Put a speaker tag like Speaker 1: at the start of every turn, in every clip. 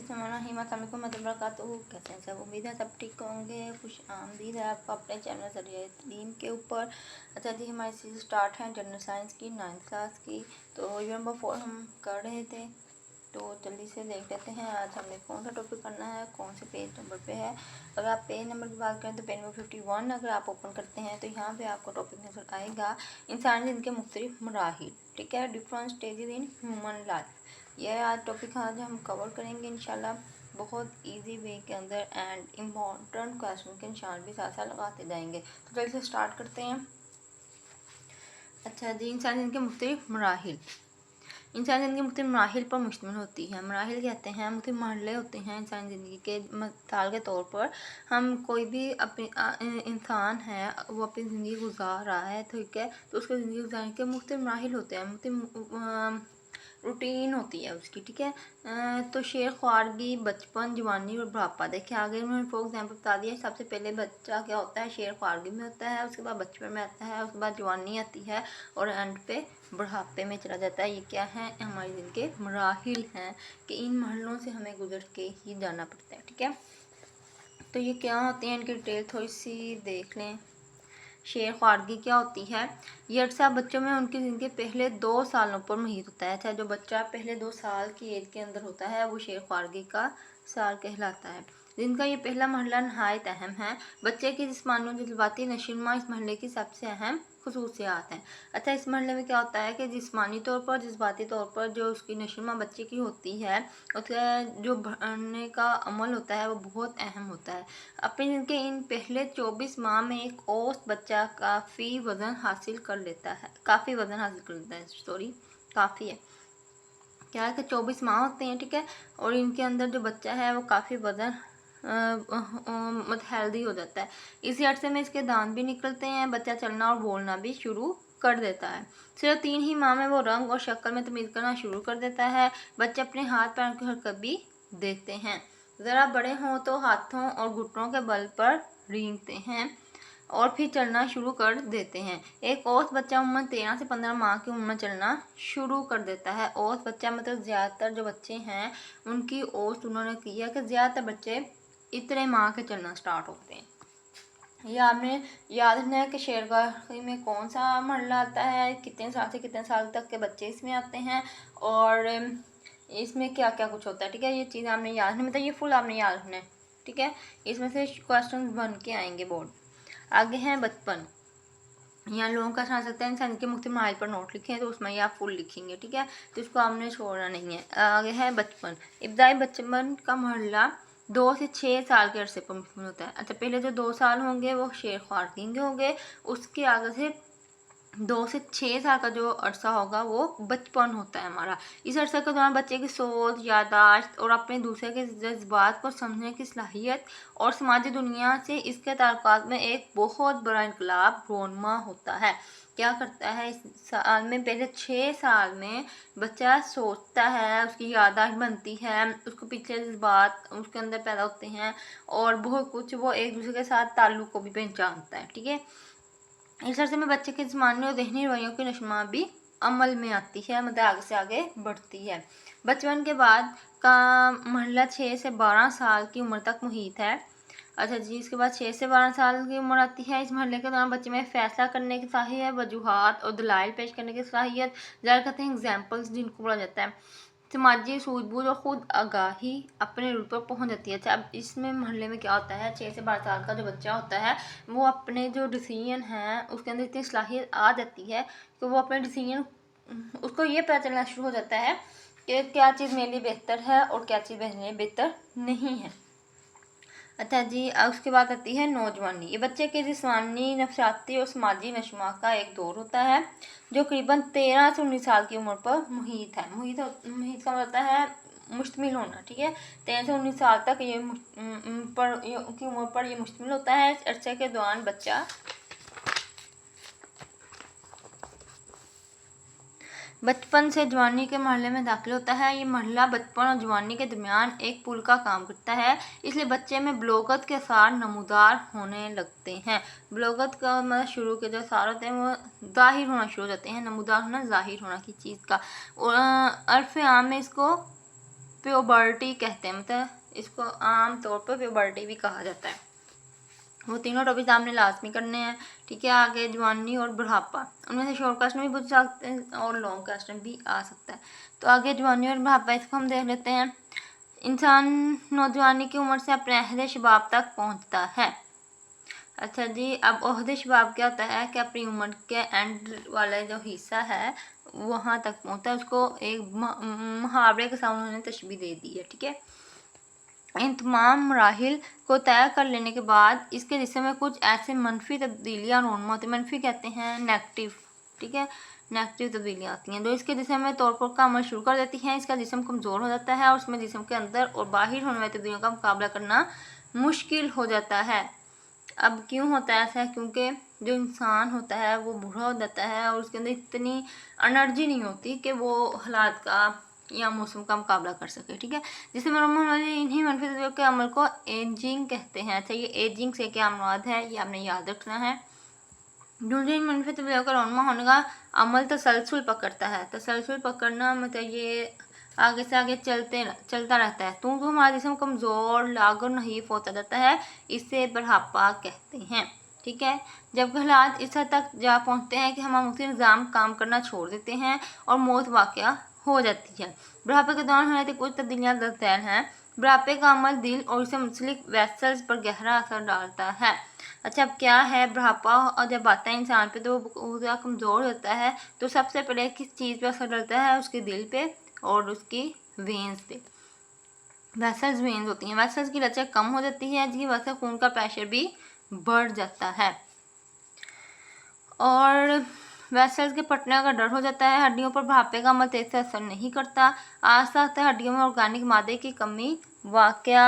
Speaker 1: बिस्मिल्लाहिर्रहमानिर्रहीम। कैसे हैं सब? उम्मीद है सब ठीक होंगे। खुश आमदीद है आपका अपने चैनल ज़रिए तलीम के ऊपर। अच्छा जी, हमारी सीरीज स्टार्ट है जनरल साइंस की 9th क्लास की। तो यूनिट नंबर 4 हम कर रहे थे, तो जल्दी से देख लेते हैं आज हमने कौन सा टॉपिक करना है, कौन से पेज नंबर पे है। अगर आप पेज नंबर की बात करें तो पेज नंबर 51 अगर आप ओपन करते हैं तो यहाँ पे आपको टॉपिक नजर आएगा इंसान जिनके मुख्तलिफ मराहिल, ठीक है, different stages in human life. यह आज टॉपिक आज हम कवर करेंगे इंशाल्लाह बहुत इजी वे के अंदर एंड इम्पॉर्टेंट क्वेश्चन के निशान भी साथ साथ लगाते जाएंगे। तो जल्दी से स्टार्ट करते हैं। अच्छा जी, इंसान जिनके मुख्तलिफ मराहिल, इंसान ज़िंदगी मुख्तलिफ मराहिल पर मुश्तमिल होती है। मराहिल कहते हैं मुख्तलिफ मरहले होते हैं इंसान ज़िंदगी के। मिसाल के तौर पर हम कोई भी अपनी इंसान है वो अपनी ज़िंदगी गुजार रहा है, ठीक है, तो उसके ज़िंदगी गुजारने के मुख्तलिफ मराहिल होते हैं, मुख्तलिफ रूटीन होती है उसकी, ठीक है। तो शेर ख्वारगी, बचपन, जवानी और बुढ़ापा। देखिए आगे उन्होंने फॉर एग्जाम्पल बता दिया। सबसे पहले बच्चा क्या होता है, शेर ख्वारगी में होता है, उसके बाद बचपन में आता है, उसके बाद जवानी आती है और एंड पे बुढ़ापे में चला जाता है। ये क्या है, हमारी जिनके मराहिल हैं कि इन महलों से हमें गुजर के ही जाना पड़ता है, ठीक है। तो ये क्या होते हैं, इनकी डिटेल थोड़ी सी देख लें। शेर ख्वारगी क्या होती है, ये अरसा बच्चों में उनकी ज़िंदगी पहले 2 सालों पर मुहित होता है। अच्छा, जो बच्चा पहले 2 साल की एज के अंदर होता है वो शेर ख्वारगी का साल कहलाता है। जिनका ये पहला मरहला नहायत अहम है। बच्चे की जिस्मानी और जज्बाती नशीनमा इस मरहले की सबसे अहम खसूसियात हैं। अच्छा, इस मरहले में क्या होता है कि जिस्मानी तौर पर, जज्बाती तौर पर जो उसकी नशीनमा बच्चे की होती है, उसका जो बढ़ने का अमल होता है वो बहुत अहम होता है। अपने जिनके इन पहले 24 माह में एक औसत बच्चा काफ़ी वज़न हासिल कर लेता है, काफ़ी है क्या है कि 24 माह होते हैं, ठीक है, और इनके अंदर जो बच्चा है वो काफ़ी वज़न मतलब हेल्दी हो जाता है। इसी अरसे में इसके दांत भी निकलते हैं, बच्चा चलना और बोलना भी शुरू कर देता है। सिर्फ 3 ही माह में वो रंग और शक्ल में तमीज़ करना शुरू कर देता है। बच्चे अपने हाथ पैरों की हरकत भी देखते हैं। ज़रा बड़े हों तो हाथों और घुटनों के बल पर रेंगते हैं और फिर चलना शुरू कर देते हैं। एक औसत बच्चा उम्र 13 से 15 माह की उम्र में चलना शुरू कर देता है। औसत बच्चा मतलब ज़्यादातर जो बच्चे हैं उनकी औसत उन्होंने की है कि ज़्यादातर बच्चे इतने माह के चलना स्टार्ट होते हैं। ये आपने याद रखना है कि शेरगाही में कौन सा मरहला आता है, कितने साल से कितने साल तक के बच्चे इसमें आते हैं और इसमें क्या क्या कुछ होता है, ठीक है। ये चीज़ आपने याद रखनी, मतलब ये फुल आपने याद रखना है, ठीक है। इसमें से क्वेश्चन बन के आएंगे बोर्ड। आगे हैं बचपन। यहाँ लोगों का समझ सकते हैं इंसान के मुख्तलिफ मराहिल पर नोट लिखे हैं, तो उसमें ये आप फुल लिखेंगे, ठीक है, तो इसको आपने छोड़ना नहीं है। आगे है बचपन। इब्तदाई बचपन का मरहला 2 से 6 साल के अरसे पर मुश्तमिल होता है। अच्छा, पहले जो 2 साल होंगे वो शेर ख्वारगी के होंगे, उसके आगे से 2 से 6 साल का जो अरसा होगा वो बचपन होता है हमारा। इस अरसे के दौरान बच्चे की सोच, याददाश्त और अपने दूसरे के जज्बात को समझने की सलाहियत और समाजी दुनिया से इसके ताल्लुकात में एक बहुत बड़ा इनकलाब रोनमा होता है। क्या करता है इस साल में, पहले 6 साल में बच्चा सोचता है, उसकी याददाश्त बनती है, उसको पीछे जज्बात उसके अंदर पैदा होते हैं और बहुत कुछ वो एक दूसरे के साथ ताल्लुक़ को भी पहचानता है, ठीक है। इस अरसे में बच्चे के जिस्मानी और ज़हनी रवैयों की नशमा भी अमल में आती है, मतलब आगे से आगे बढ़ती है। बचपन के बाद का मरहला 6 से 12 साल की उम्र तक मुहित है। अच्छा जी, इसके बाद 6 से 12 साल की उम्र आती है। इस मरहले के दौरान बच्चे में फ़ैसला करने की सलाहियत, वजूहात और दलाइल पेश करने की सलाहियत, ज़ाहिर करते हैं एग्जाम्पल्स जिनको बोला जाता है, समाजी सूझबूझ और ख़ुद आगाही अपने रूप पर पहुँच जाती है। अच्छा, अब इसमें महल्ले में क्या होता है, 6 से 12 साल का जो बच्चा होता है वो अपने जो डिसीजन हैं उसके अंदर इतनी सलाहियत आ जाती है कि वो अपने डिसीजन, उसको ये पता चलना शुरू हो जाता है कि क्या चीज़ मेरे लिए बेहतर है और क्या चीज़ मेरे लिए बेहतर नहीं है। अच्छा जी, उसके बाद आती है नौजवानी। ये बच्चे के जिस्मानी, नफसियाती और समाजी नशमा का एक दौर होता है जो करीबन 13 से 19 साल की उम्र पर मुहित है। मुहित का मतलब होता है मुश्तमिल होना, ठीक है। 13 से 19 साल तक ये की उम्र पर ये मुश्तमिल होता है। इस अरसे के दौरान बच्चा बचपन से जवानी के मरहले में दाखिल होता है। ये मरहला बचपन और जवानी के दरमियान एक पुल का काम करता है, इसलिए बच्चे में बलोगत के आसार नमूदार होने लगते हैं। बलोगत का मतलब शुरू के जो आसार होते हैं वो ज़ाहिर होना शुरू हो जाते हैं। नमूदार होना ज़ाहिर होना की चीज़ का, और अर्फ़ आम में इसको प्यूबर्टी कहते हैं, मतलब इसको आम तौर पर प्यूबर्टी भी कहा जाता है। वो तीनों टॉपिक आपने लाजमी करने हैं, ठीक है। आगे जवानी और बुढ़ापा, उनमें से शॉर्ट क्वेश्चन भी पूछ सकते हैं और लॉन्ग क्वेश्चन भी आ सकता है। तो आगे जवानी और बुढ़ापा, इसको हम देख लेते हैं। इंसान नौजवानी की उम्र से अपने अहद शबाब तक पहुंचता है। अच्छा जी, अब अहद शबाब क्या होता है कि अपनी उम्र के एंड वाला जो हिस्सा है वहाँ तक पहुँचता है, उसको एक मुहावरे के साथ उन्होंने तशबीह दे दी है, ठीक है। इन तमाम मराहिल को तय कर लेने के बाद इसके जिस्म में कुछ ऐसे मनफी तब्दीलियाँ रूनमा होती हैं, मनफी कहते हैं नेगेटिव, ठीक है, नेगेटिव तब्दीलियाँ आती हैं जो इसके जिस्म में तौर पर का अमल शुरू कर देती हैं। इसका जिस्म कमज़ोर हो जाता है और उसमें जिस्म के अंदर और बाहर होने वाली तब्दीलियों का मुकाबला करना मुश्किल हो जाता है। अब क्यों होता है ऐसा? क्योंकि जो इंसान होता है वो बूढ़ा हो जाता है और उसके अंदर इतनी एनर्जी नहीं होती कि वो हालात का या मौसम का मुकाबला कर सके, ठीक है। जिससे मरम्मत वाले इन्हीं मनफी तत्वों के अमल को एजिंग कहते हैं। अच्छा, ये एजिंग से क्या मुराद है ये आपने याद रखना है। जिन मनफी तत्वों का रौनमा होने का अमल तसलसल पकड़ता है। तसलसल पकड़ना मतलब ये आगे से आगे चलता रहता है। तो हमारा जिस्म कमज़ोर लागर नहीफ होता जाता है, इससे बुढ़ापा कहते हैं, ठीक है। जब हालात इस हद तक जा पहुंचते हैं कि हमारा मुख्तलिफ निज़ाम काम करना छोड़ देते हैं और मौत वाक़या हो जाती है। बुढ़ापे के दौरान होने वाली कुछ तब्दीलियाँ दरअसल हैं। बुढ़ापे का अमल दिल और इससे मुंसलिक वेसल्स पर गहरा असर डालता है। अच्छा, अब क्या है बुढ़ापा? और जब आता है इंसान पे तो वो ज़्यादा कमज़ोर होता है, तो सबसे पहले किस चीज़ पे असर डालता है? उसके दिल पे और उसकी वेन्स पे। वेसल्स वेन्स होती हैं, वेसल्स की लचक कम हो जाती है जिसकी वजह से खून का प्रेशर भी बढ़ जाता है और वेसल्स के फटने का डर हो जाता है। हड्डियों पर बुढ़ापे का अमल तेज से असर नहीं करता। आस्ता आस्ता हड्डियों में ऑर्गेनिक मादे की कमी वाक़या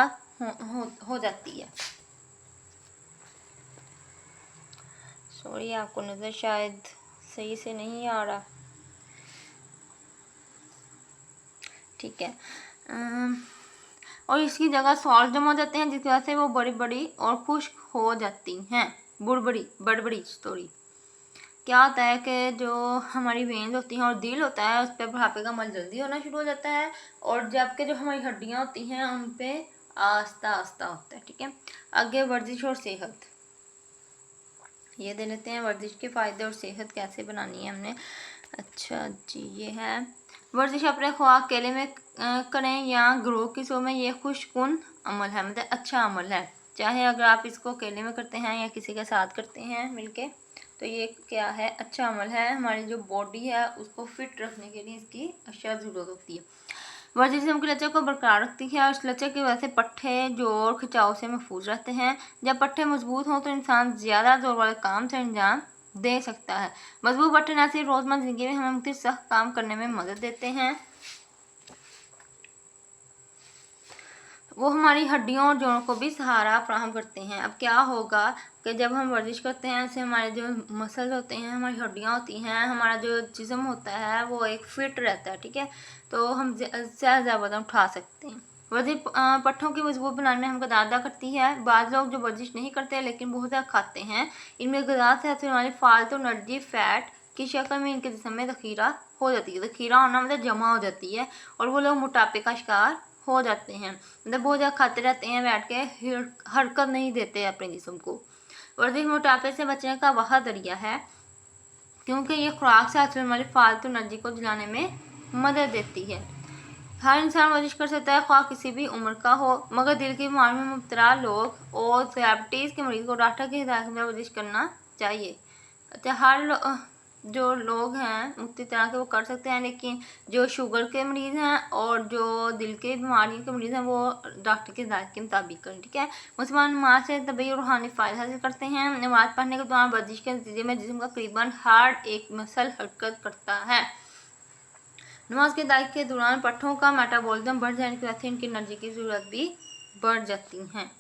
Speaker 1: हो जाती है। सॉरी, आपको नज़र शायद सही से नहीं आ रहा, ठीक है। और इसकी जगह सॉल्ट जमा हो जाते हैं जिसकी वजह से वो बड़ी बड़ी और खुश्क हो जाती हैं। बड़बड़ी सॉरी। क्या होता है कि जो हमारी वेन्स होती हैं और दिल होता है उस पर बुढ़ापे का अमल जल्दी होना शुरू हो जाता है और जबकि जो हमारी हड्डियाँ होती हैं उन पर आस्ता आस्ता होता है, ठीक है। आगे वर्जिश और सेहत, ये दे लेते हैं वर्जिश के फ़ायदे और सेहत कैसे बनानी है हमने। अच्छा जी, ये है वर्जिश अपने ख्वाह अकेले में करें या ग्रोह की शो में, ये खुशकुन अमल है, मतलब अच्छा अमल है। चाहे अगर आप इसको अकेले में करते हैं या किसी के साथ करते हैं मिलके, तो ये क्या है, अच्छा अमल है। हमारी जो बॉडी है उसको फिट रखने के लिए इसकी अच्छा ज़रूरत होती है। वर्जिश जिस्म की लचक को बरकरार रखती है और इस लचक की वजह से पट्ठे जोड़ खिंचाव से महफूज रहते हैं। जब पट्ठे मजबूत हों तो इंसान ज़्यादा जोर वाले काम से अंजाम दे सकता है। मजबूत पट्ठे न सिर्फ रोज़मर्रा ज़िंदगी में हमें मुख्तलिफ सख्त काम करने में मदद देते हैं, वो हमारी हड्डियों और जोड़ों को भी सहारा फराहम करते हैं। अब क्या होगा कि जब हम वर्जिश करते हैं ऐसे हमारे जो मसल्स होते हैं, हमारी हड्डियाँ होती हैं, हमारा जो जिस्म होता है वो एक फिट रहता है, ठीक है। तो हम ज़्यादा वज़न उठा सकते हैं। वर्जिश पट्ठों की मजबूत बनाने में हम गदा अदा करती है। बाद लोग जो वर्जिश नहीं करते लेकिन बहुत ज़्यादा खाते हैं, इनमें गदा से हासिल होने वाली फालतू एनर्जी फैट की शक्ल में इनके जिस्म में ज़ख़ीरा हो जाती है। ज़ख़ीरा होना मतलब जमा हो जाती है और वो लोग मोटापे का शिकार हो जाते हैं, मतलब बहुत ज़्यादा खाते रहते हैं बैठ के, हरकत नहीं देते अपने जिस्म को। वर्जिश मोटापे से बचने का वह दरिया है क्योंकि ये खुराक से हासिल होने वाली फालतू एनर्जी को जलाने में मदद देती है। हर इंसान वर्जिश कर सकता है, ख्वाह किसी भी उम्र का हो, मगर दिल की बीमारी में मुब्तला लोग और डायबिटीज़ के मरीज़ को डॉक्टर की हिदायत में वर्जिश करना चाहिए। अच्छा, हर जो लोग हैं मुख्तलिफ तरह के वो कर सकते हैं, लेकिन जो शुगर के मरीज़ हैं और जो दिल के बीमारियों के मरीज़ हैं वो डॉक्टर की हिदायत के मुताबिक करें, ठीक है। मुसलमान नमाज से तबी और रूहानी फ़ायदा हासिल करते हैं। नमाज पढ़ने के दौरान वर्जिश के नतीजे में जिस्म का करीबन हर एक मसल हरकत करता है। नमाज के अदायगी के दौरान पट्ठों का मेटाबॉलिज्म बढ़ जाने की वजह से इनकी एनर्जी की ज़रूरत भी बढ़ जाती हैं।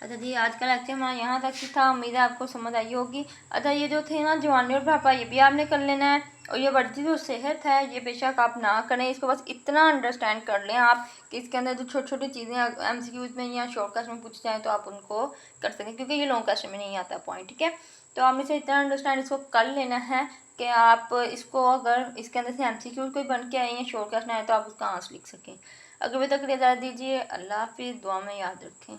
Speaker 1: अच्छा जी, आज का लेक्चर हमारा यहाँ तक ही था, उम्मीद है आपको समझ आई होगी। अच्छा, ये जो थे ना जवानी और बुढ़ापा, ये भी आपने कर लेना है और ये वर्जिश और सेहत है ये बेशक आप ना करें, इसको बस इतना अंडरस्टैंड कर लें आप कि इसके अंदर जो छोटी छोटी चीज़ें MCQs में या शॉर्ट क्वेश्चन में पूछ जाएँ तो आप उनको कर सकें, क्योंकि ये लॉन्ग क्वेश्चन में नहीं आता पॉइंट, ठीक है। तो आपने से इतना अंडरस्टैंड इसको कर लेना है कि आप इसको अगर इसके अंदर से एमसीक्यू कोई बन के आए हैं शॉर्ट क्वेश्चन आए तो आप उसका आंसर लिख सकें। अगर अभी तक इजाज़त दीजिए, अल्लाह हाफिज़, दुआ में याद रखें।